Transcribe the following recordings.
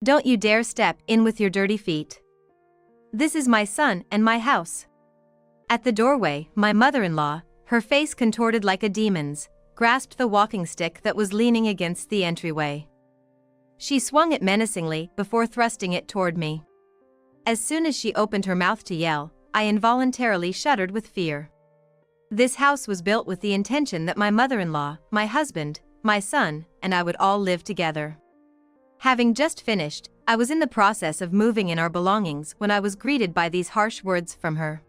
Don't you dare step in with your dirty feet. This is my son and my house. At the doorway, my mother-in-law, her face contorted like a demon's, grasped the walking stick that was leaning against the entryway. She swung it menacingly before thrusting it toward me. As soon as she opened her mouth to yell, I involuntarily shuddered with fear. This house was built with the intention that my mother-in-law, my husband, my son, and I would all live together. Having just finished, I was in the process of moving in our belongings when I was greeted by these harsh words from her.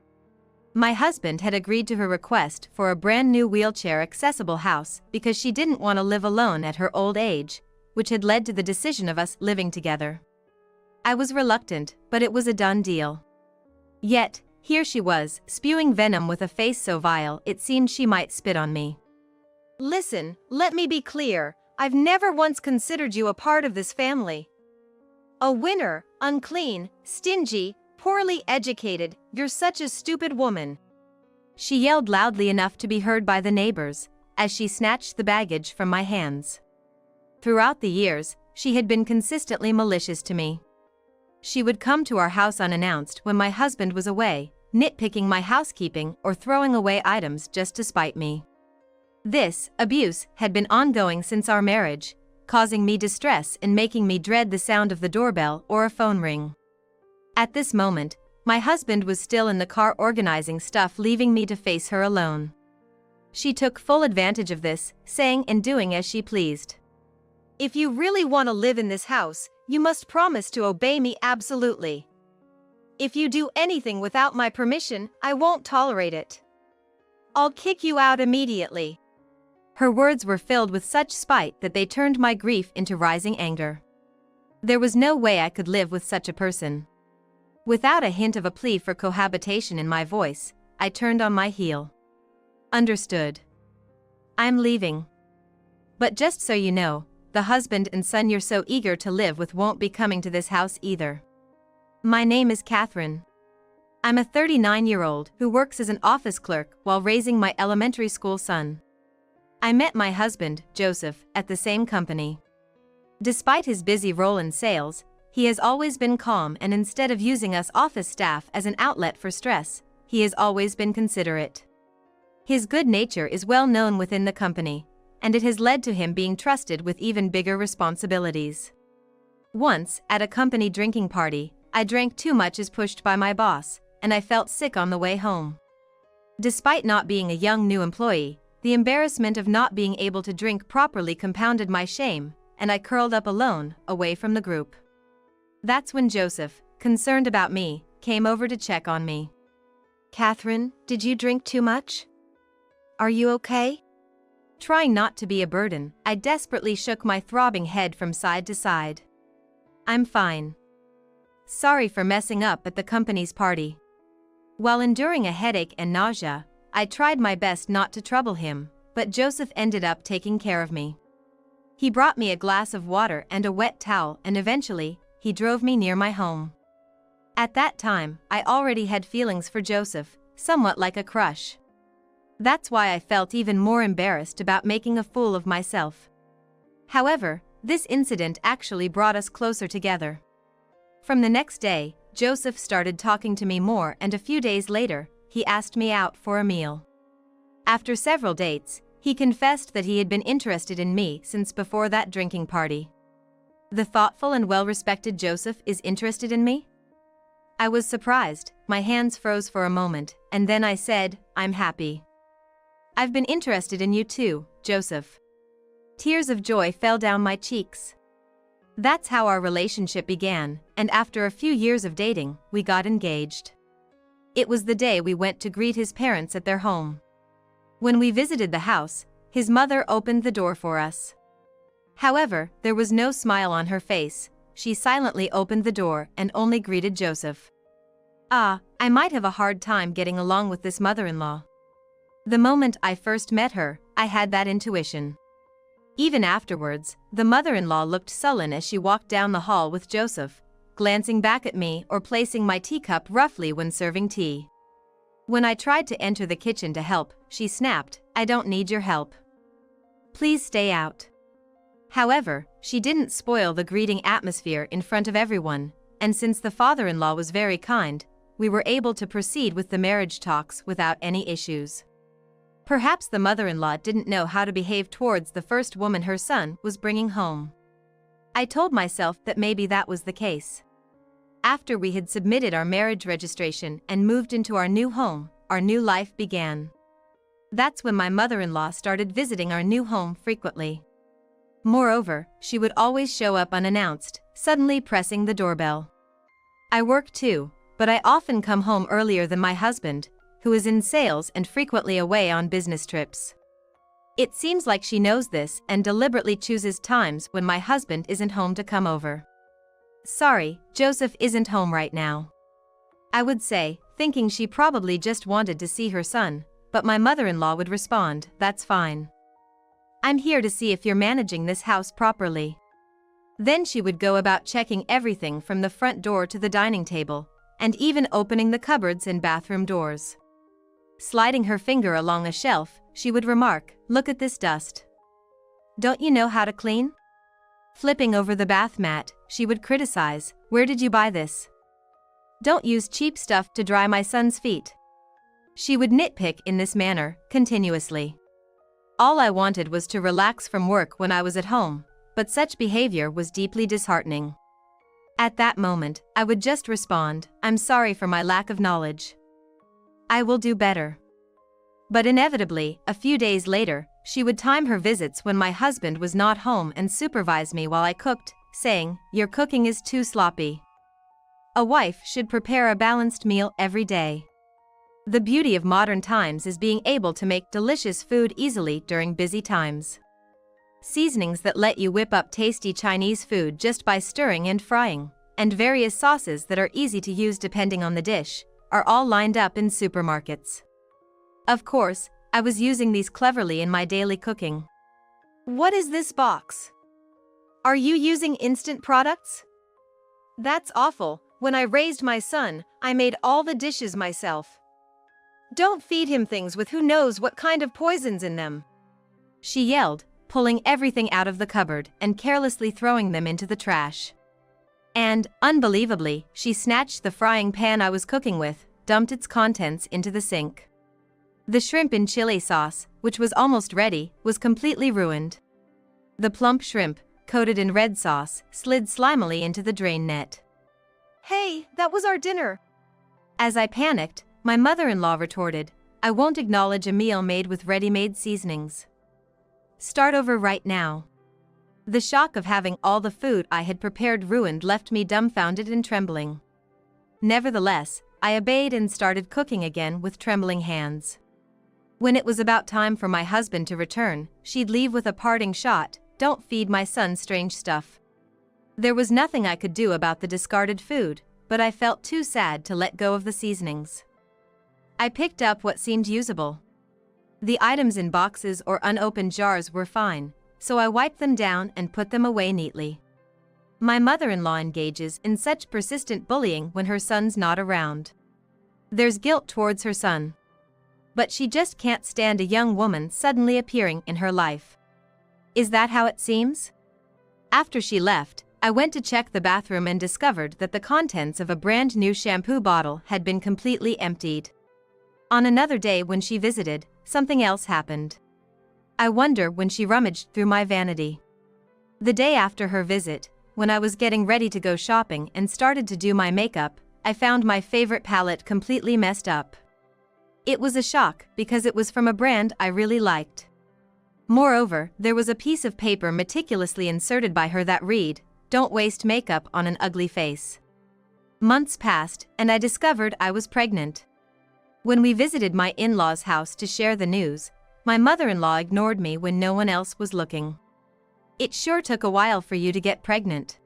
My husband had agreed to her request for a brand new wheelchair-accessible house because she didn't want to live alone at her old age, which had led to the decision of us living together. I was reluctant, but it was a done deal. Yet, here she was, spewing venom with a face so vile it seemed she might spit on me. Listen, let me be clear, I've never once considered you a part of this family. A winner, unclean, stingy, poorly educated, you're such a stupid woman. She yelled loudly enough to be heard by the neighbors, as she snatched the baggage from my hands. Throughout the years, she had been consistently malicious to me. She would come to our house unannounced when my husband was away, nitpicking my housekeeping or throwing away items just to spite me. This abuse had been ongoing since our marriage, causing me distress and making me dread the sound of the doorbell or a phone ring. At this moment, my husband was still in the car organizing stuff, leaving me to face her alone. She took full advantage of this, saying and doing as she pleased. If you really want to live in this house, you must promise to obey me absolutely. If you do anything without my permission, I won't tolerate it. I'll kick you out immediately. Her words were filled with such spite that they turned my grief into rising anger. There was no way I could live with such a person. Without a hint of a plea for cohabitation in my voice, I turned on my heel. Understood. I'm leaving. But just so you know, the husband and son you're so eager to live with won't be coming to this house either. My name is Catherine. I'm a 39-year-old who works as an office clerk while raising my elementary school son. I met my husband, Joseph, at the same company. Despite his busy role in sales, he has always been calm, and instead of using us office staff as an outlet for stress, he has always been considerate. His good nature is well known within the company, and it has led to him being trusted with even bigger responsibilities. Once, at a company drinking party, I drank too much as pushed by my boss, and I felt sick on the way home. Despite not being a young new employee, the embarrassment of not being able to drink properly compounded my shame, and I curled up alone, away from the group. That's when Joseph, concerned about me, came over to check on me. Catherine, did you drink too much? Are you okay? Trying not to be a burden, I desperately shook my throbbing head from side to side. I'm fine. Sorry for messing up at the company's party. While enduring a headache and nausea, I tried my best not to trouble him, but Joseph ended up taking care of me. He brought me a glass of water and a wet towel, and eventually, he drove me near my home. At that time, I already had feelings for Joseph, somewhat like a crush. That's why I felt even more embarrassed about making a fool of myself. However, this incident actually brought us closer together. From the next day, Joseph started talking to me more, and a few days later, he asked me out for a meal. After several dates, he confessed that he had been interested in me since before that drinking party. The thoughtful and well-respected Joseph is interested in me? I was surprised, my hands froze for a moment, and then I said, I'm happy. I've been interested in you too, Joseph. Tears of joy fell down my cheeks. That's how our relationship began, and after a few years of dating, we got engaged. It was the day we went to greet his parents at their home. When we visited the house, his mother opened the door for us. However, there was no smile on her face. She silently opened the door and only greeted Joseph. I might have a hard time getting along with this mother-in-law. The moment I first met her, I had that intuition. Even afterwards, the mother-in-law looked sullen as she walked down the hall with Joseph, glancing back at me or placing my teacup roughly when serving tea. When I tried to enter the kitchen to help, she snapped, I don't need your help. Please stay out. However, she didn't spoil the greeting atmosphere in front of everyone, and since the father-in-law was very kind, we were able to proceed with the marriage talks without any issues. Perhaps the mother-in-law didn't know how to behave towards the first woman her son was bringing home. I told myself that maybe that was the case. After we had submitted our marriage registration and moved into our new home, our new life began. That's when my mother-in-law started visiting our new home frequently. Moreover, she would always show up unannounced, suddenly pressing the doorbell. I work too, but I often come home earlier than my husband, who is in sales and frequently away on business trips. It seems like she knows this and deliberately chooses times when my husband isn't home to come over. Sorry, Joseph isn't home right now, I would say, thinking she probably just wanted to see her son, but my mother-in-law would respond, that's fine. I'm here to see if you're managing this house properly. Then she would go about checking everything from the front door to the dining table, and even opening the cupboards and bathroom doors. Sliding her finger along a shelf, she would remark, look at this dust. Don't you know how to clean? Flipping over the bath mat, she would criticize, where did you buy this? Don't use cheap stuff to dry my son's feet. She would nitpick in this manner, continuously. All I wanted was to relax from work when I was at home, but such behavior was deeply disheartening. At that moment, I would just respond, I'm sorry for my lack of knowledge. I will do better. But inevitably, a few days later, she would time her visits when my husband was not home and supervise me while I cooked, saying, your cooking is too sloppy. A wife should prepare a balanced meal every day. The beauty of modern times is being able to make delicious food easily during busy times. Seasonings that let you whip up tasty Chinese food just by stirring and frying, and various sauces that are easy to use depending on the dish, are all lined up in supermarkets. Of course, I was using these cleverly in my daily cooking. What is this box? Are you using instant products? That's awful. When I raised my son, I made all the dishes myself. Don't feed him things with who knows what kind of poisons in them, she yelled, pulling everything out of the cupboard and carelessly throwing them into the trash. And, unbelievably, she snatched the frying pan I was cooking with, dumped its contents into the sink. The shrimp in chili sauce, which was almost ready, was completely ruined. The plump shrimp, coated in red sauce, slid slimily into the drain net. Hey, that was our dinner. As I panicked, my mother-in-law retorted, I won't acknowledge a meal made with ready-made seasonings. Start over right now. The shock of having all the food I had prepared ruined left me dumbfounded and trembling. Nevertheless, I obeyed and started cooking again with trembling hands. When it was about time for my husband to return, she'd leave with a parting shot, don't feed my son strange stuff. There was nothing I could do about the discarded food, but I felt too sad to let go of the seasonings. I picked up what seemed usable. The items in boxes or unopened jars were fine, so I wiped them down and put them away neatly. My mother-in-law engages in such persistent bullying when her son's not around. There's guilt towards her son. But she just can't stand a young woman suddenly appearing in her life. Is that how it seems? After she left, I went to check the bathroom and discovered that the contents of a brand new shampoo bottle had been completely emptied. On another day when she visited, something else happened. I wonder when she rummaged through my vanity. The day after her visit, when I was getting ready to go shopping and started to do my makeup, I found my favorite palette completely messed up. It was a shock because it was from a brand I really liked. Moreover, there was a piece of paper meticulously inserted by her that read, "Don't waste makeup on an ugly face." Months passed, and I discovered I was pregnant. When we visited my in-laws' house to share the news, my mother-in-law ignored me when no one else was looking. It sure took a while for you to get pregnant.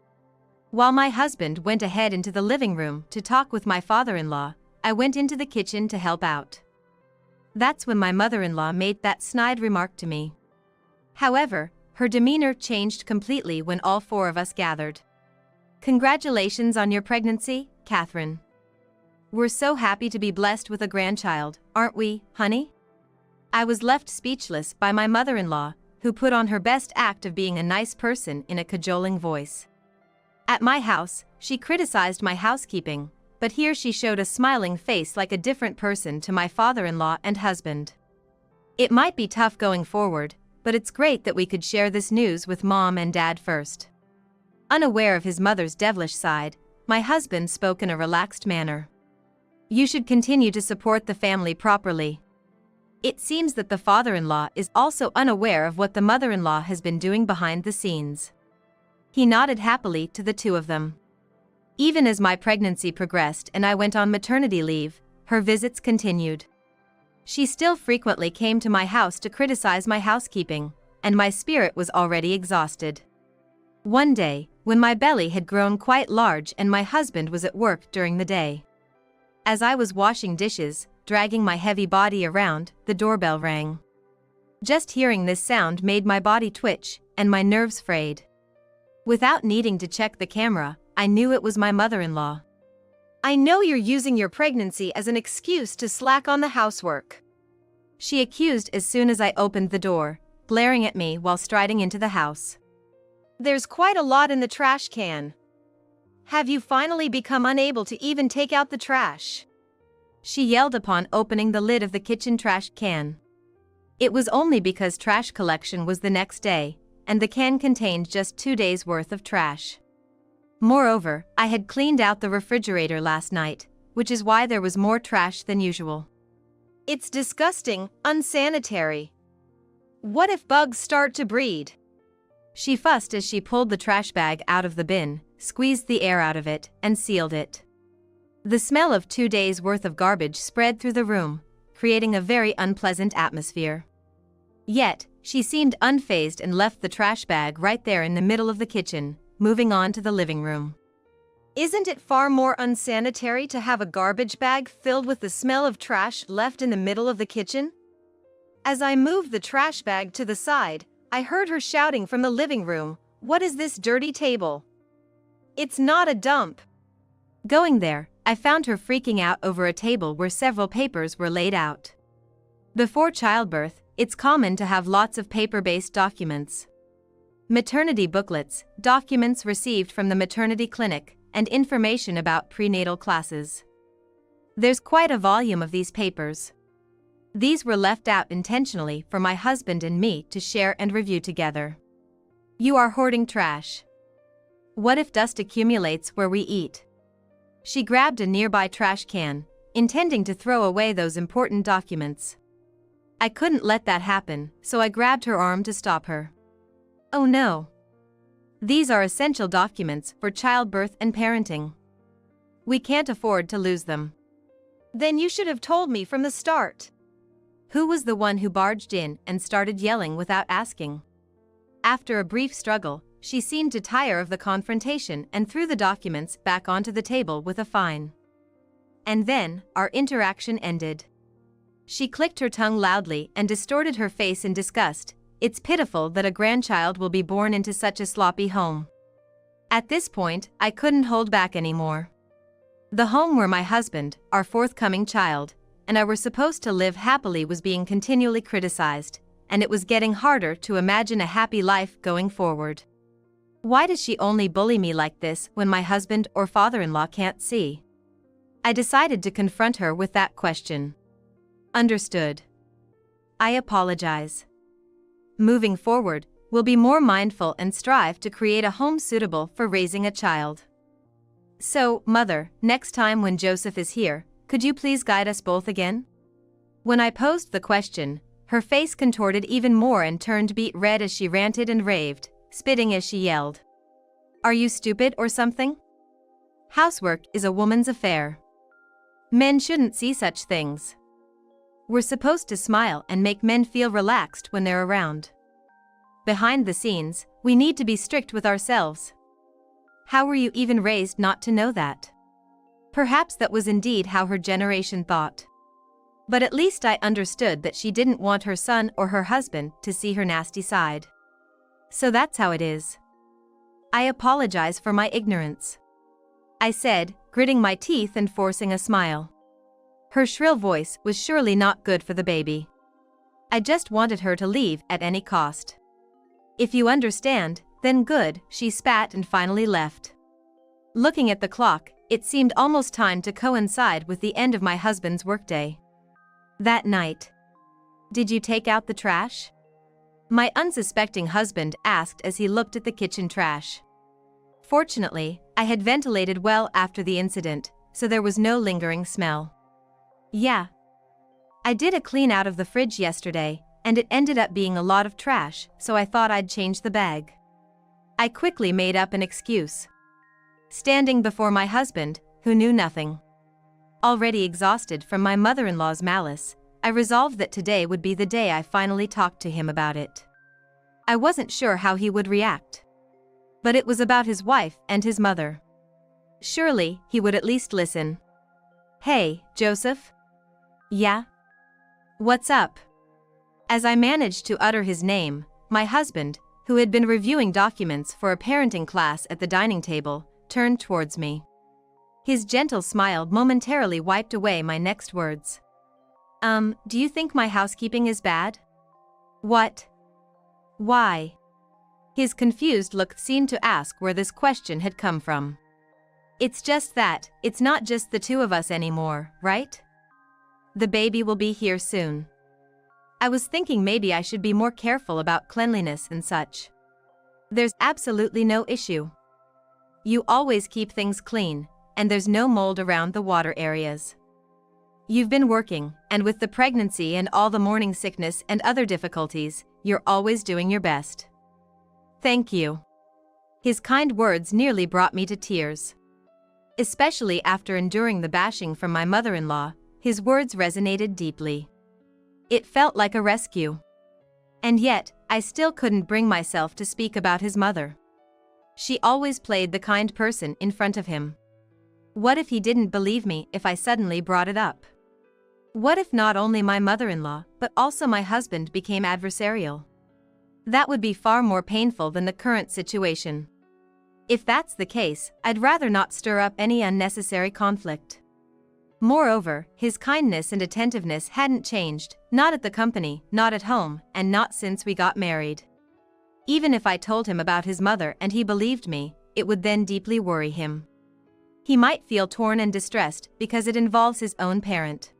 While my husband went ahead into the living room to talk with my father-in-law, I went into the kitchen to help out. That's when my mother-in-law made that snide remark to me. However, her demeanor changed completely when all four of us gathered. Congratulations on your pregnancy, Catherine. We're so happy to be blessed with a grandchild, aren't we, honey? I was left speechless by my mother-in-law, who put on her best act of being a nice person in a cajoling voice. At my house, she criticized my housekeeping, but here she showed a smiling face like a different person to my father-in-law and husband. It might be tough going forward, but it's great that we could share this news with Mom and Dad first. Unaware of his mother's devilish side, my husband spoke in a relaxed manner. You should continue to support the family properly. It seems that the father-in-law is also unaware of what the mother-in-law has been doing behind the scenes. He nodded happily to the two of them. Even as my pregnancy progressed and I went on maternity leave, her visits continued. She still frequently came to my house to criticize my housekeeping, and my spirit was already exhausted. One day, when my belly had grown quite large and my husband was at work during the day. As I was washing dishes, dragging my heavy body around, the doorbell rang. Just hearing this sound made my body twitch, and my nerves frayed. Without needing to check the camera, I knew it was my mother-in-law. I know you're using your pregnancy as an excuse to slack on the housework, she accused as soon as I opened the door, glaring at me while striding into the house. There's quite a lot in the trash can. Have you finally become unable to even take out the trash? She yelled upon opening the lid of the kitchen trash can. It was only because trash collection was the next day, and the can contained just 2 days' worth of trash. Moreover, I had cleaned out the refrigerator last night, which is why there was more trash than usual. It's disgusting, unsanitary. What if bugs start to breed? She fussed as she pulled the trash bag out of the bin, squeezed the air out of it, and sealed it. The smell of 2 days' worth of garbage spread through the room, creating a very unpleasant atmosphere. Yet, she seemed unfazed and left the trash bag right there in the middle of the kitchen, moving on to the living room. Isn't it far more unsanitary to have a garbage bag filled with the smell of trash left in the middle of the kitchen? As I moved the trash bag to the side, I heard her shouting from the living room, "What is this dirty table? It's not a dump." Going there, I found her freaking out over a table where several papers were laid out. Before childbirth, it's common to have lots of paper-based documents. Maternity booklets, documents received from the maternity clinic, and information about prenatal classes. There's quite a volume of these papers. These were left out intentionally for my husband and me to share and review together. You are hoarding trash. What if dust accumulates where we eat? She grabbed a nearby trash can, intending to throw away those important documents. I couldn't let that happen, so I grabbed her arm to stop her. Oh no. These are essential documents for childbirth and parenting. We can't afford to lose them. Then you should have told me from the start. Who was the one who barged in and started yelling without asking? After a brief struggle, she seemed to tire of the confrontation and threw the documents back onto the table with a whine. And then, our interaction ended. She clicked her tongue loudly and distorted her face in disgust. It's pitiful that a grandchild will be born into such a sloppy home. At this point, I couldn't hold back anymore. The home where my husband, our forthcoming child, and I were supposed to live happily was being continually criticized, and it was getting harder to imagine a happy life going forward. Why does she only bully me like this when my husband or father-in-law can't see? I decided to confront her with that question. Understood. I apologize. Moving forward, we'll be more mindful and strive to create a home suitable for raising a child. So, Mother, next time when Joseph is here, could you please guide us both again? When I posed the question, her face contorted even more and turned beet red as she ranted and raved, spitting as she yelled. Are you stupid or something? Housework is a woman's affair. Men shouldn't see such things. We're supposed to smile and make men feel relaxed when they're around. Behind the scenes, we need to be strict with ourselves. How were you even raised not to know that? Perhaps that was indeed how her generation thought. But at least I understood that she didn't want her son or her husband to see her nasty side. So that's how it is. I apologize for my ignorance, I said, gritting my teeth and forcing a smile. Her shrill voice was surely not good for the baby. I just wanted her to leave at any cost. If you understand, then good, she spat and finally left. Looking at the clock, it seemed almost time to coincide with the end of my husband's workday. That night. Did you take out the trash? My unsuspecting husband asked as he looked at the kitchen trash. Fortunately, I had ventilated well after the incident, so there was no lingering smell. Yeah. I did a clean out of the fridge yesterday, and it ended up being a lot of trash, so I thought I'd change the bag. I quickly made up an excuse. Standing before my husband, who knew nothing. Already exhausted from my mother-in-law's malice, I resolved that today would be the day I finally talked to him about it. I wasn't sure how he would react. But it was about his wife and his mother. Surely, he would at least listen. Hey, Joseph? Yeah? What's up? As I managed to utter his name, my husband, who had been reviewing documents for a parenting class at the dining table, turned towards me. His gentle smile momentarily wiped away my next words. Do you think my housekeeping is bad? What? Why? His confused look seemed to ask where this question had come from. It's just that, it's not just the two of us anymore, right? The baby will be here soon. I was thinking maybe I should be more careful about cleanliness and such. There's absolutely no issue. You always keep things clean, and there's no mold around the water areas. You've been working, and with the pregnancy and all the morning sickness and other difficulties, you're always doing your best. Thank you. His kind words nearly brought me to tears. Especially after enduring the bashing from my mother-in-law, his words resonated deeply. It felt like a rescue. And yet, I still couldn't bring myself to speak about his mother. She always played the kind person in front of him. What if he didn't believe me if I suddenly brought it up? What if not only my mother-in-law, but also my husband became adversarial? That would be far more painful than the current situation. If that's the case, I'd rather not stir up any unnecessary conflict. Moreover, his kindness and attentiveness hadn't changed, not at the company, not at home, and not since we got married. Even if I told him about his mother and he believed me, it would then deeply worry him. He might feel torn and distressed because it involves his own parent.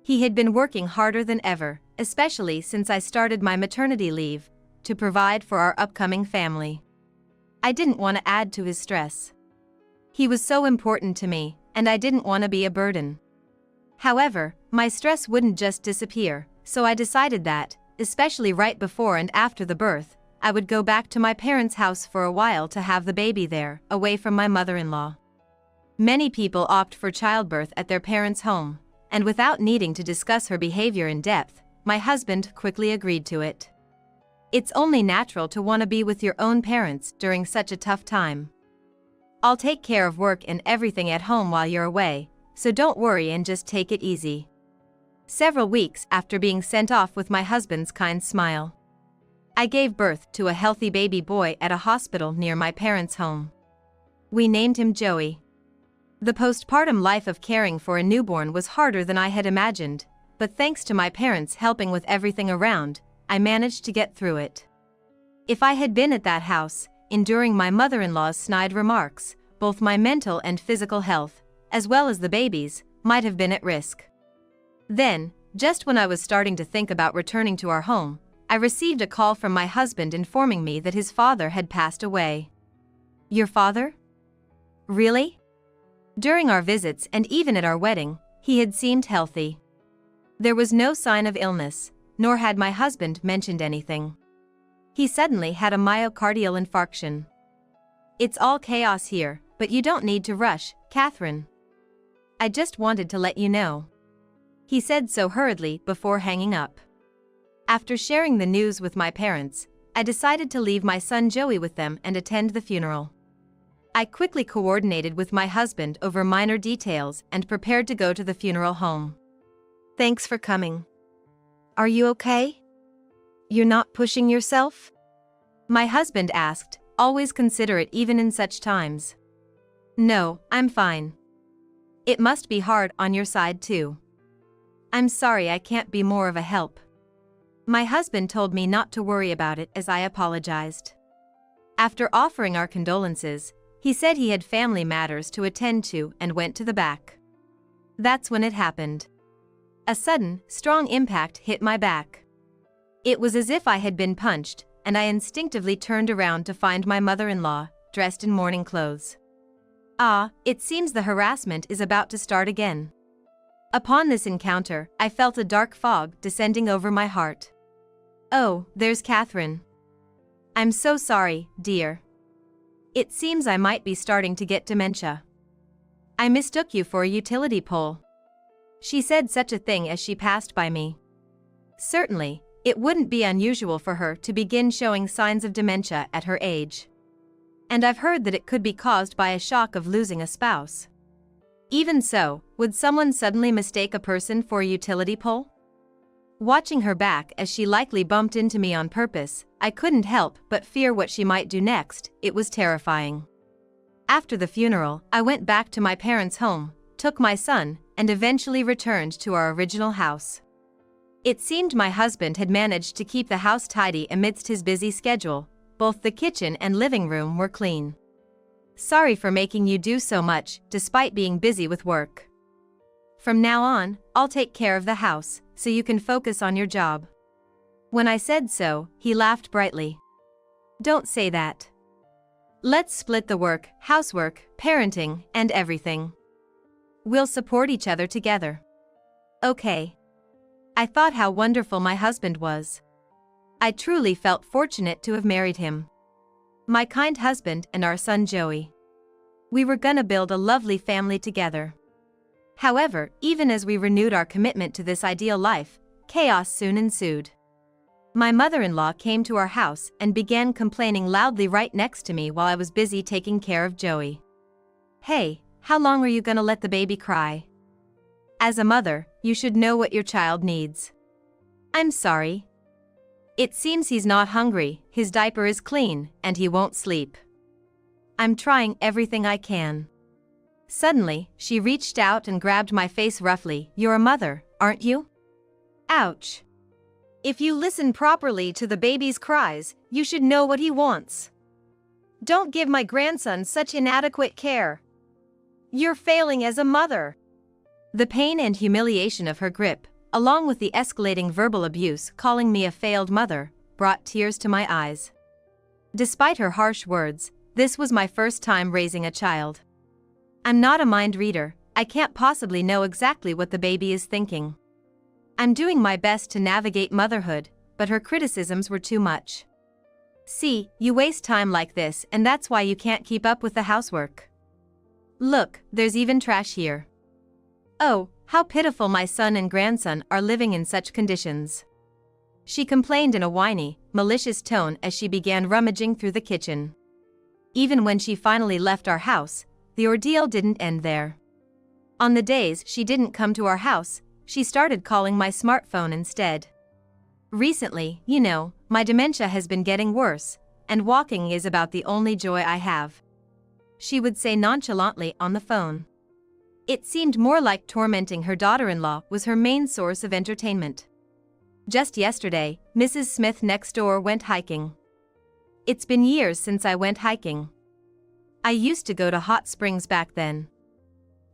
He had been working harder than ever, especially since I started my maternity leave, to provide for our upcoming family. I didn't want to add to his stress. He was so important to me, and I didn't want to be a burden. However, my stress wouldn't just disappear, so I decided that, especially right before and after the birth, I would go back to my parents' house for a while to have the baby there, away from my mother-in-law. Many people opt for childbirth at their parents' home, and without needing to discuss her behavior in depth, my husband quickly agreed to it. It's only natural to want to be with your own parents during such a tough time. I'll take care of work and everything at home while you're away, so don't worry and just take it easy. Several weeks after being sent off with my husband's kind smile, I gave birth to a healthy baby boy at a hospital near my parents' home. We named him Joey. The postpartum life of caring for a newborn was harder than I had imagined, but thanks to my parents helping with everything around, I managed to get through it. If I had been at that house, enduring my mother-in-law's snide remarks, both my mental and physical health, as well as the baby's, might have been at risk. Then, just when I was starting to think about returning to our home, I received a call from my husband informing me that his father had passed away. Your father? Really? During our visits and even at our wedding, he had seemed healthy. There was no sign of illness, nor had my husband mentioned anything. He suddenly had a myocardial infarction. It's all chaos here, but you don't need to rush, Catherine. I just wanted to let you know. He said so hurriedly before hanging up. After sharing the news with my parents, I decided to leave my son Joey with them and attend the funeral. I quickly coordinated with my husband over minor details and prepared to go to the funeral home. Thanks for coming. Are you okay? You're not pushing yourself? My husband asked, always considerate even in such times. No, I'm fine. It must be hard on your side too. I'm sorry I can't be more of a help. My husband told me not to worry about it as I apologized. After offering our condolences, he said he had family matters to attend to and went to the back. That's when it happened. A sudden, strong impact hit my back. It was as if I had been punched, and I instinctively turned around to find my mother-in-law, dressed in morning clothes. Ah, it seems the harassment is about to start again. Upon this encounter, I felt a dark fog descending over my heart. Oh, there's Catherine. I'm so sorry, dear. It seems I might be starting to get dementia. I mistook you for a utility pole. She said such a thing as she passed by me. Certainly, it wouldn't be unusual for her to begin showing signs of dementia at her age. And I've heard that it could be caused by a shock of losing a spouse. Even so, would someone suddenly mistake a person for a utility pole? Watching her back as she likely bumped into me on purpose, I couldn't help but fear what she might do next. It was terrifying. After the funeral, I went back to my parents' home, took my son, and eventually returned to our original house. It seemed my husband had managed to keep the house tidy amidst his busy schedule. Both the kitchen and living room were clean. Sorry for making you do so much, despite being busy with work. From now on, I'll take care of the house, so you can focus on your job. When I said so, he laughed brightly. Don't say that. Let's split the work, housework, parenting, and everything. We'll support each other together. Okay. I thought how wonderful my husband was. I truly felt fortunate to have married him. My kind husband and our son Joey. We were gonna build a lovely family together. However, even as we renewed our commitment to this ideal life, chaos soon ensued. My mother-in-law came to our house and began complaining loudly right next to me while I was busy taking care of Joey. Hey, how long are you gonna let the baby cry? As a mother, you should know what your child needs. I'm sorry. It seems he's not hungry, his diaper is clean, and he won't sleep. I'm trying everything I can. Suddenly, she reached out and grabbed my face roughly. You're a mother, aren't you? Ouch. If you listen properly to the baby's cries, you should know what he wants. Don't give my grandson such inadequate care. You're failing as a mother. The pain and humiliation of her grip, along with the escalating verbal abuse calling me a failed mother, brought tears to my eyes. Despite her harsh words, this was my first time raising a child. I'm not a mind reader, I can't possibly know exactly what the baby is thinking. I'm doing my best to navigate motherhood, but her criticisms were too much. See, you waste time like this and that's why you can't keep up with the housework. Look, there's even trash here. Oh, how pitiful my son and grandson are living in such conditions. She complained in a whiny, malicious tone as she began rummaging through the kitchen. Even when she finally left our house, the ordeal didn't end there. On the days she didn't come to our house, she started calling my smartphone instead. Recently, you know, my dementia has been getting worse, and walking is about the only joy I have. She would say nonchalantly on the phone. It seemed more like tormenting her daughter-in-law was her main source of entertainment. Just yesterday, Mrs. Smith next door went hiking. It's been years since I went hiking. I used to go to hot springs back then.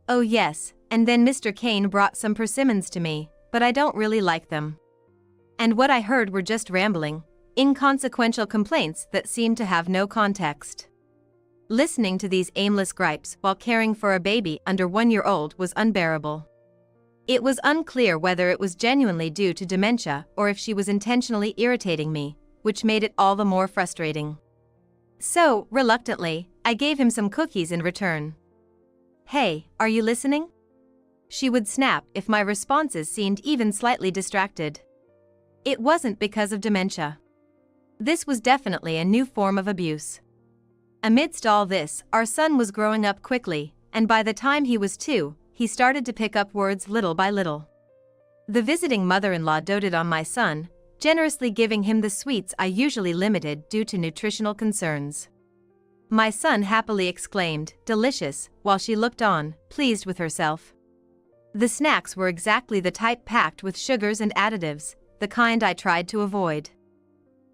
Oh yes, and then Mr. Kane brought some persimmons to me, but I don't really like them. And what I heard were just rambling, inconsequential complaints that seemed to have no context. Listening to these aimless gripes while caring for a baby under 1-year-old was unbearable. It was unclear whether it was genuinely due to dementia or if she was intentionally irritating me, which made it all the more frustrating. So, reluctantly, I gave him some cookies in return. Hey, are you listening? She would snap if my responses seemed even slightly distracted. It wasn't because of dementia. This was definitely a new form of abuse. Amidst all this, our son was growing up quickly, and by the time he was 2, he started to pick up words little by little. The visiting mother-in-law doted on my son, generously giving him the sweets I usually limited due to nutritional concerns. My son happily exclaimed, "Delicious," while she looked on, pleased with herself. The snacks were exactly the type packed with sugars and additives, the kind I tried to avoid.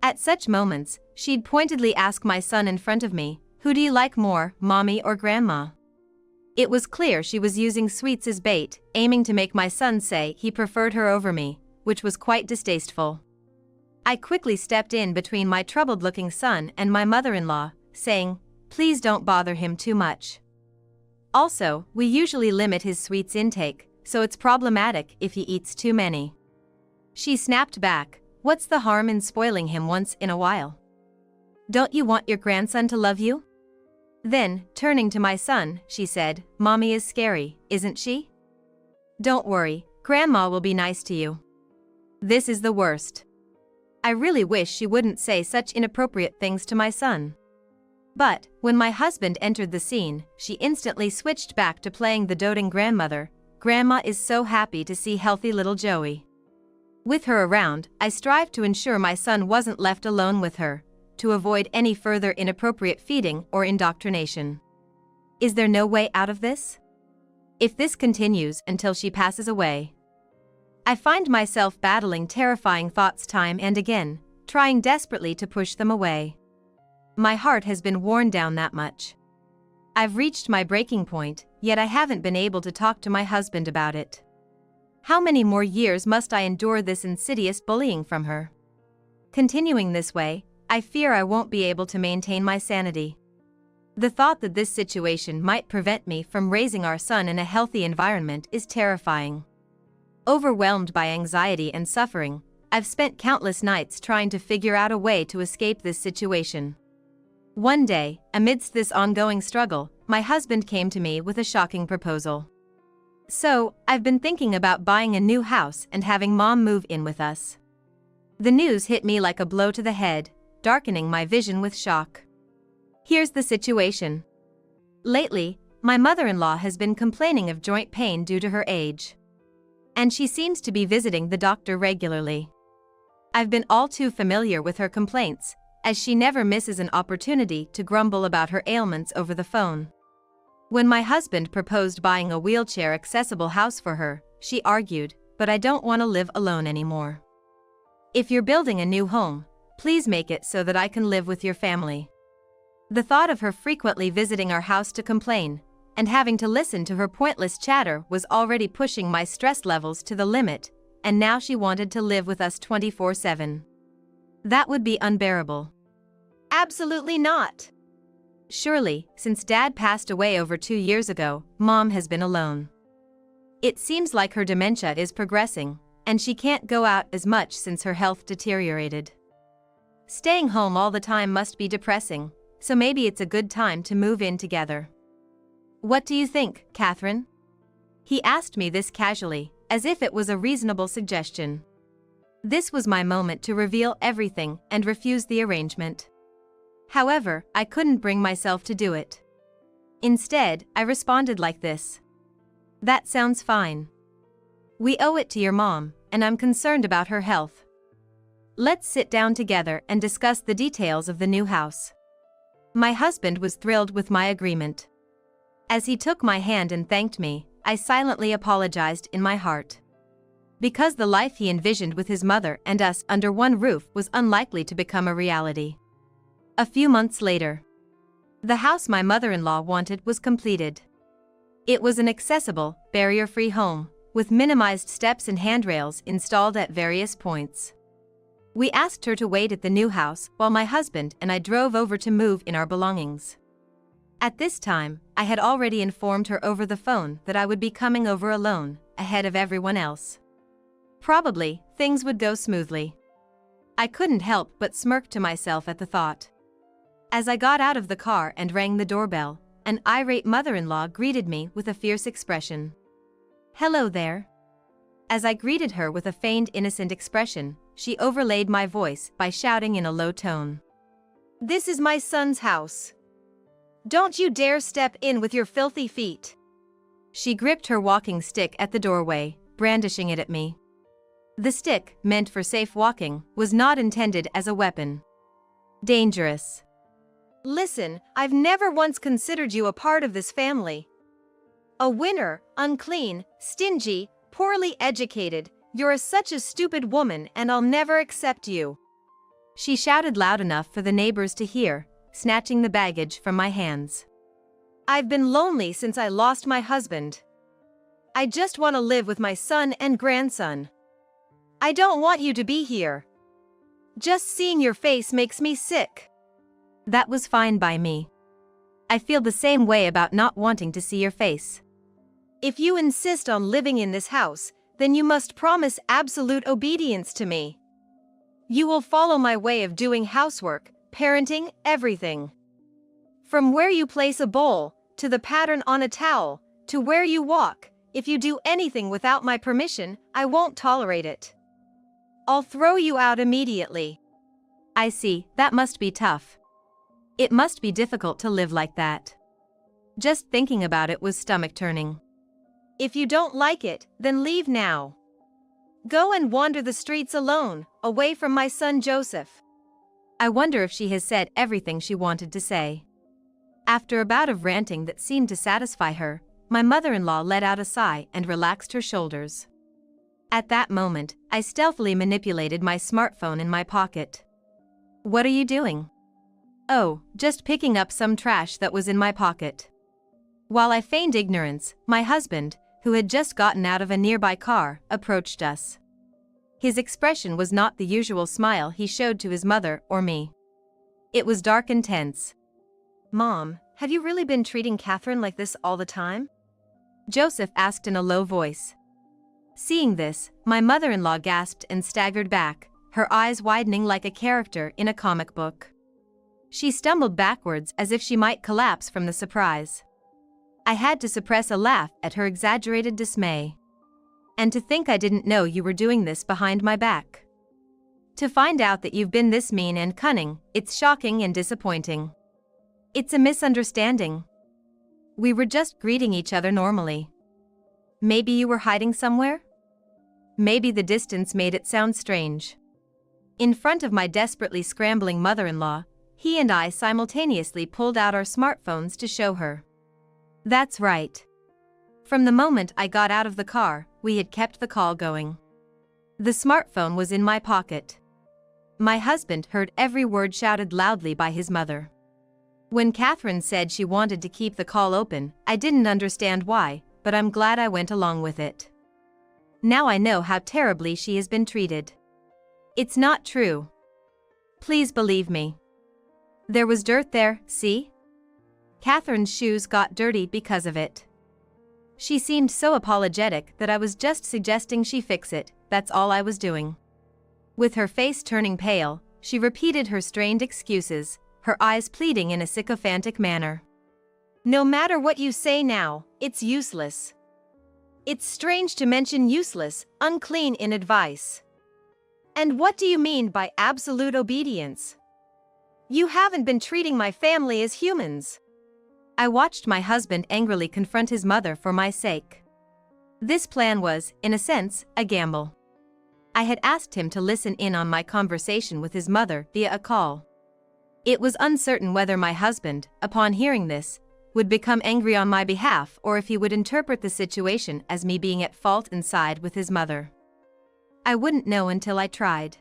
At such moments, she'd pointedly ask my son in front of me, "Who do you like more, mommy or grandma?" It was clear she was using sweets as bait, aiming to make my son say he preferred her over me, which was quite distasteful. I quickly stepped in between my troubled-looking son and my mother-in-law, saying, "Please don't bother him too much. Also, we usually limit his sweets intake, so it's problematic if he eats too many." She snapped back, "What's the harm in spoiling him once in a while? Don't you want your grandson to love you?" Then, turning to my son, she said, "Mommy is scary, isn't she? Don't worry, Grandma will be nice to you." This is the worst. I really wish she wouldn't say such inappropriate things to my son. But, when my husband entered the scene, she instantly switched back to playing the doting grandmother. Grandma is so happy to see healthy little Joey. With her around, I strived to ensure my son wasn't left alone with her, to avoid any further inappropriate feeding or indoctrination. Is there no way out of this? If this continues until she passes away. I find myself battling terrifying thoughts time and again, trying desperately to push them away. My heart has been worn down that much. I've reached my breaking point, yet I haven't been able to talk to my husband about it. How many more years must I endure this insidious bullying from her? Continuing this way, I fear I won't be able to maintain my sanity. The thought that this situation might prevent me from raising our son in a healthy environment is terrifying. Overwhelmed by anxiety and suffering, I've spent countless nights trying to figure out a way to escape this situation. One day, amidst this ongoing struggle, my husband came to me with a shocking proposal. "So, I've been thinking about buying a new house and having Mom move in with us." The news hit me like a blow to the head, darkening my vision with shock. Here's the situation. Lately, my mother-in-law has been complaining of joint pain due to her age. And she seems to be visiting the doctor regularly. I've been all too familiar with her complaints, as she never misses an opportunity to grumble about her ailments over the phone. When my husband proposed buying a wheelchair-accessible house for her, she argued, "But I don't want to live alone anymore. If you're building a new home, please make it so that I can live with your family." The thought of her frequently visiting our house to complain, and having to listen to her pointless chatter was already pushing my stress levels to the limit, and now she wanted to live with us 24/7. That would be unbearable. Absolutely not. Surely, since Dad passed away over 2 years ago, Mom has been alone. It seems like her dementia is progressing, and she can't go out as much since her health deteriorated. Staying home all the time must be depressing, so maybe it's a good time to move in together. "What do you think, Catherine?" He asked me this casually, as if it was a reasonable suggestion. This was my moment to reveal everything and refuse the arrangement. However, I couldn't bring myself to do it. Instead, I responded like this. "That sounds fine. We owe it to your mom, and I'm concerned about her health. Let's sit down together and discuss the details of the new house." My husband was thrilled with my agreement. As he took my hand and thanked me, I silently apologized in my heart. Because the life he envisioned with his mother and us under one roof was unlikely to become a reality. A few months later, the house my mother-in-law wanted was completed. It was an accessible, barrier-free home, with minimized steps and handrails installed at various points. We asked her to wait at the new house while my husband and I drove over to move in our belongings. At this time, I had already informed her over the phone that I would be coming over alone, ahead of everyone else. Probably, things would go smoothly. I couldn't help but smirk to myself at the thought. As I got out of the car and rang the doorbell, an irate mother-in-law greeted me with a fierce expression. "Hello there." As I greeted her with a feigned innocent expression, she overlaid my voice by shouting in a low tone. "This is my son's house. Don't you dare step in with your filthy feet." She gripped her walking stick at the doorway, brandishing it at me. The stick, meant for safe walking, was not intended as a weapon. Dangerous. "Listen, I've never once considered you a part of this family. A winner, unclean, stingy, poorly educated, You're such a stupid woman and I'll never accept you. She shouted loud enough for the neighbors to hear, snatching the baggage from my hands. I've been lonely since I lost my husband. I just want to live with my son and grandson. I don't want you to be here. Just seeing your face makes me sick. That was fine by me. I feel the same way about not wanting to see your face. If you insist on living in this house, then you must promise absolute obedience to me. You will follow my way of doing housework, parenting, everything. From where you place a bowl, to the pattern on a towel, to where you walk. If you do anything without my permission, I won't tolerate it. I'll throw you out immediately. I see, that must be tough. It must be difficult to live like that. Just thinking about it was stomach-turning. If you don't like it, then leave now. Go and wander the streets alone, away from my son Joseph. I wonder if she has said everything she wanted to say. After a bout of ranting that seemed to satisfy her, my mother-in-law let out a sigh and relaxed her shoulders. At that moment, I stealthily manipulated my smartphone in my pocket. What are you doing? Oh, just picking up some trash that was in my pocket. While I feigned ignorance, my husband, who had just gotten out of a nearby car, approached us. His expression was not the usual smile he showed to his mother or me. It was dark and tense. Mom, have you really been treating Catherine like this all the time? Joseph asked in a low voice. Seeing this, my mother-in-law gasped and staggered back, her eyes widening like a character in a comic book. She stumbled backwards as if she might collapse from the surprise. I had to suppress a laugh at her exaggerated dismay. And to think I didn't know you were doing this behind my back. To find out that you've been this mean and cunning, it's shocking and disappointing. It's a misunderstanding. We were just greeting each other normally. Maybe you were hiding somewhere? Maybe the distance made it sound strange. In front of my desperately scrambling mother-in-law, he and I simultaneously pulled out our smartphones to show her. That's right. From the moment I got out of the car, we had kept the call going. The smartphone was in my pocket. My husband heard every word shouted loudly by his mother. When Catherine said she wanted to keep the call open, I didn't understand why, but I'm glad I went along with it. Now I know how terribly she has been treated. It's not true. Please believe me. There was dirt there, see? Catherine's shoes got dirty because of it. She seemed so apologetic that I was just suggesting she fix it, that's all I was doing. With her face turning pale, she repeated her strained excuses, her eyes pleading in a sycophantic manner. No matter what you say now, it's useless. It's strange to mention useless, unclean in advice. And what do you mean by absolute obedience? You haven't been treating my family as humans. I watched my husband angrily confront his mother for my sake. This plan was, in a sense, a gamble. I had asked him to listen in on my conversation with his mother via a call. It was uncertain whether my husband, upon hearing this, would become angry on my behalf or if he would interpret the situation as me being at fault and side with his mother. I wouldn't know until I tried.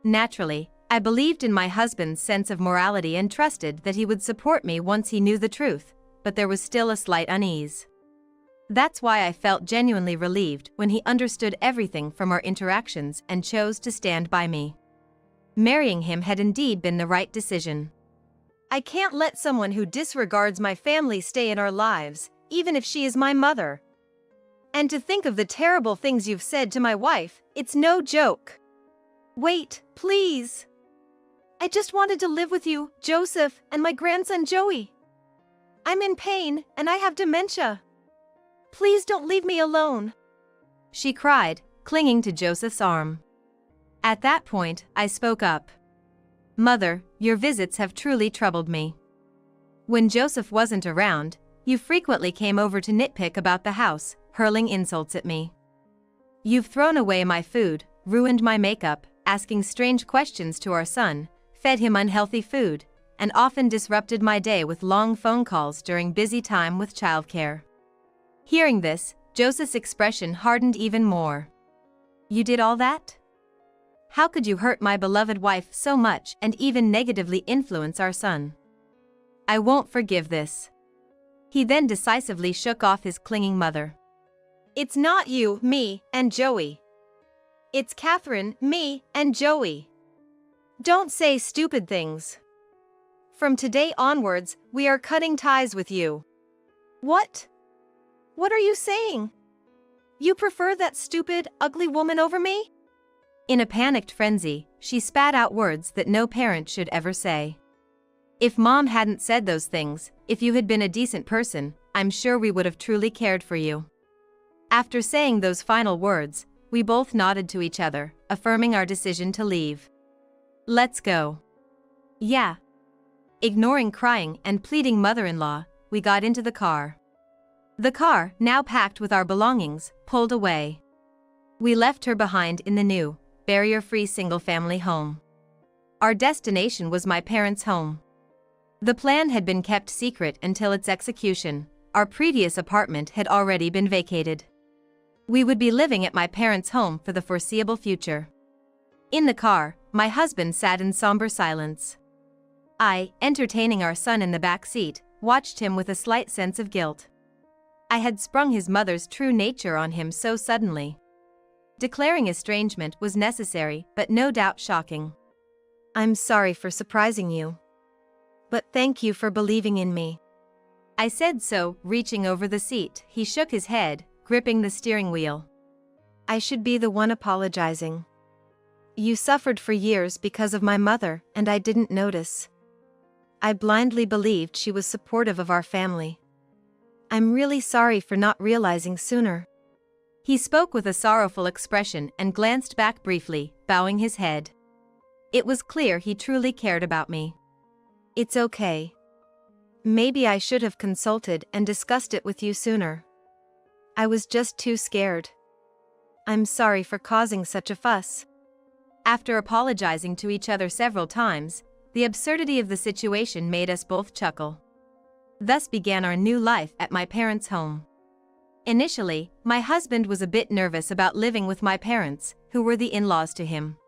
Naturally, I believed in my husband's sense of morality and trusted that he would support me once he knew the truth, but there was still a slight unease. That's why I felt genuinely relieved when he understood everything from our interactions and chose to stand by me. Marrying him had indeed been the right decision. I can't let someone who disregards my family stay in our lives, even if she is my mother. And to think of the terrible things you've said to my wife, it's no joke. Wait, please. I just wanted to live with you, Joseph, and my grandson Joey. I'm in pain, and I have dementia. Please don't leave me alone, she cried, clinging to Joseph's arm. At that point, I spoke up. Mother, your visits have truly troubled me. When Joseph wasn't around, you frequently came over to nitpick about the house, hurling insults at me. You've thrown away my food, ruined my makeup, asking strange questions to our son, fed him unhealthy food, and often disrupted my day with long phone calls during busy time with childcare. Hearing this, Joseph's expression hardened even more. You did all that? How could you hurt my beloved wife so much and even negatively influence our son? I won't forgive this. He then decisively shook off his clinging mother. It's not you, me, and Joey. It's Catherine, me, and Joey. Don't say stupid things. From today onwards, we are cutting ties with you. What? What are you saying? You prefer that stupid, ugly woman over me? In a panicked frenzy, she spat out words that no parent should ever say. If Mom hadn't said those things, if you had been a decent person, I'm sure we would have truly cared for you. After saying those final words, we both nodded to each other, affirming our decision to leave. Let's go. Yeah. Ignoring crying and pleading mother-in-law, we got into the car. The car, now packed with our belongings, pulled away. We left her behind in the new, barrier-free single-family home. Our destination was my parents' home. The plan had been kept secret until its execution. Our previous apartment had already been vacated. We would be living at my parents' home for the foreseeable future. In the car, my husband sat in somber silence. I, entertaining our son in the back seat, watched him with a slight sense of guilt. I had sprung his mother's true nature on him so suddenly. Declaring estrangement was necessary, but no doubt shocking. I'm sorry for surprising you. But thank you for believing in me. I said so, reaching over the seat. He shook his head, gripping the steering wheel. I should be the one apologizing. You suffered for years because of my mother, and I didn't notice. I blindly believed she was supportive of our family. I'm really sorry for not realizing sooner. He spoke with a sorrowful expression and glanced back briefly, bowing his head. It was clear he truly cared about me. It's okay. Maybe I should have consulted and discussed it with you sooner. I was just too scared. I'm sorry for causing such a fuss. After apologizing to each other several times, the absurdity of the situation made us both chuckle. Thus began our new life at my parents' home. Initially, my husband was a bit nervous about living with my parents, who were the in-laws to him.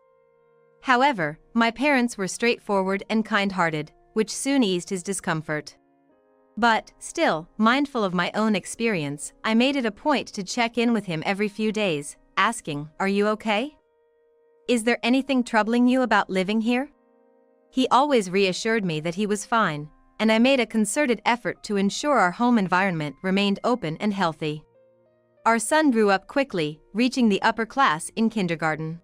However, my parents were straightforward and kind-hearted, which soon eased his discomfort. But, still, mindful of my own experience, I made it a point to check in with him every few days, asking, "Are you okay? Is there anything troubling you about living here?" He always reassured me that he was fine, and I made a concerted effort to ensure our home environment remained open and healthy. Our son grew up quickly, reaching the upper class in kindergarten.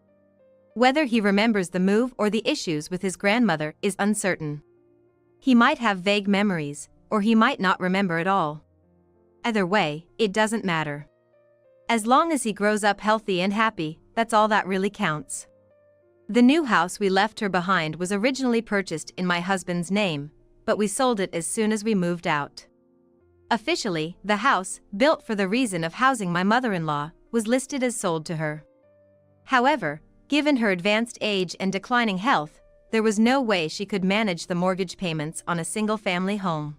Whether he remembers the move or the issues with his grandmother is uncertain. He might have vague memories, or he might not remember at all. Either way, it doesn't matter. As long as he grows up healthy and happy, that's all that really counts. The new house we left her behind was originally purchased in my husband's name, but we sold it as soon as we moved out. Officially, the house, built for the reason of housing my mother-in-law, was listed as sold to her. However, given her advanced age and declining health, there was no way she could manage the mortgage payments on a single-family home.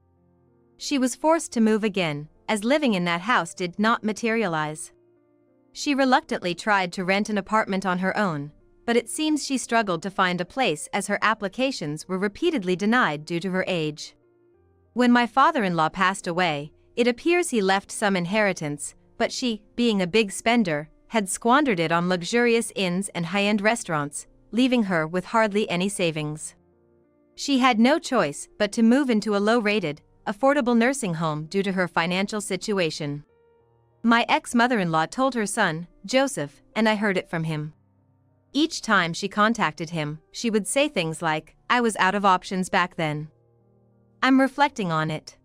She was forced to move again, as living in that house did not materialize. She reluctantly tried to rent an apartment on her own, but it seems she struggled to find a place as her applications were repeatedly denied due to her age. When my father-in-law passed away, it appears he left some inheritance, but she, being a big spender, had squandered it on luxurious inns and high-end restaurants, leaving her with hardly any savings. She had no choice but to move into a low-rated, affordable nursing home due to her financial situation. My ex-mother-in-law told her son, Joseph, and I heard it from him. Each time she contacted him, she would say things like, "I was out of options back then. I'm reflecting on it.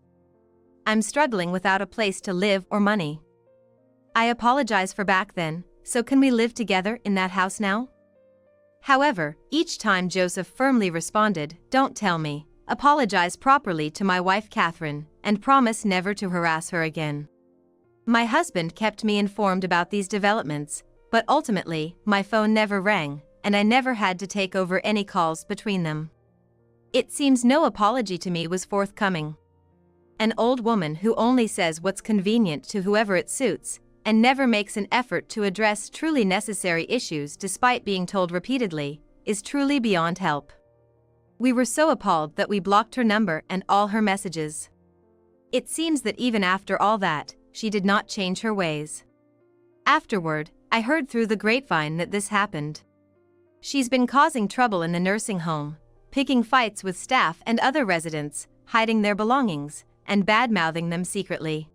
I'm struggling without a place to live or money. I apologize for back then, so can we live together in that house now?" However, each time Joseph firmly responded, "Don't tell me, apologize properly to my wife Catherine, and promise never to harass her again." My husband kept me informed about these developments, but ultimately, my phone never rang, and I never had to take over any calls between them. It seems no apology to me was forthcoming. An old woman who only says what's convenient to whoever it suits, and never makes an effort to address truly necessary issues despite being told repeatedly, is truly beyond help. We were so appalled that we blocked her number and all her messages. It seems that even after all that, she did not change her ways. Afterward, I heard through the grapevine that this happened. She's been causing trouble in the nursing home, picking fights with staff and other residents, hiding their belongings, and bad-mouthing them secretly.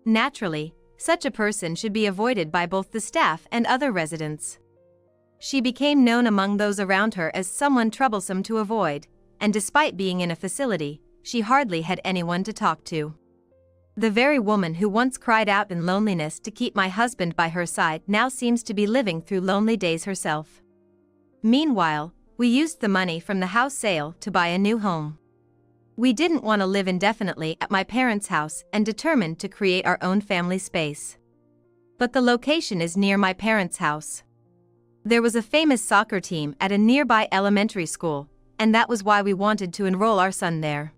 Naturally, such a person should be avoided by both the staff and other residents. She became known among those around her as someone troublesome to avoid, and despite being in a facility, she hardly had anyone to talk to. The very woman who once cried out in loneliness to keep my husband by her side now seems to be living through lonely days herself. Meanwhile, we used the money from the house sale to buy a new home. We didn't want to live indefinitely at my parents' house and determined to create our own family space. But the location is near my parents' house. There was a famous soccer team at a nearby elementary school, and that was why we wanted to enroll our son there.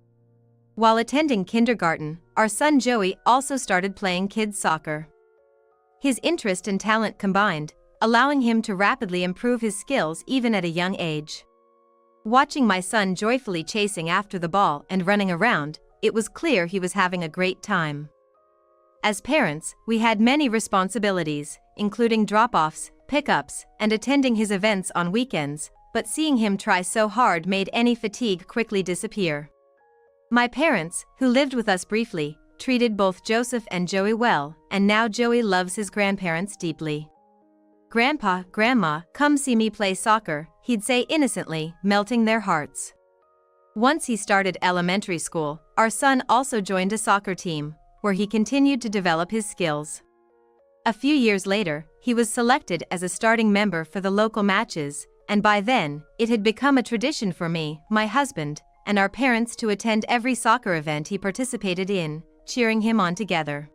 While attending kindergarten, our son Joey also started playing kids soccer. His interest and talent combined, allowing him to rapidly improve his skills even at a young age. Watching my son joyfully chasing after the ball and running around, it was clear he was having a great time. As parents, we had many responsibilities, including drop-offs, pickups, and attending his events on weekends, but seeing him try so hard made any fatigue quickly disappear. My parents, who lived with us briefly, treated both Joseph and Joey well, and now Joey loves his grandparents deeply. "Grandpa, Grandma, come see me play soccer," he'd say innocently, melting their hearts. Once he started elementary school, our son also joined a soccer team, where he continued to develop his skills. A few years later, he was selected as a starting member for the local matches, and by then, it had become a tradition for me, my husband, and our parents to attend every soccer event he participated in, cheering him on together.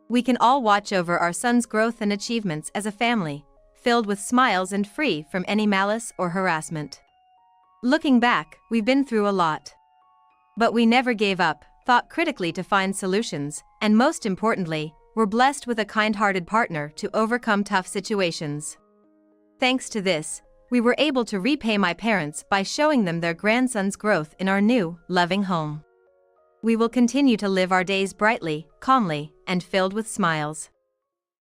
We can all watch over our son's growth and achievements as a family, filled with smiles and free from any malice or harassment. Looking back, we've been through a lot. But we never gave up, thought critically to find solutions, and most importantly, were blessed with a kind-hearted partner to overcome tough situations. Thanks to this, we were able to repay my parents by showing them their grandson's growth in our new, loving home. We will continue to live our days brightly, calmly, and filled with smiles.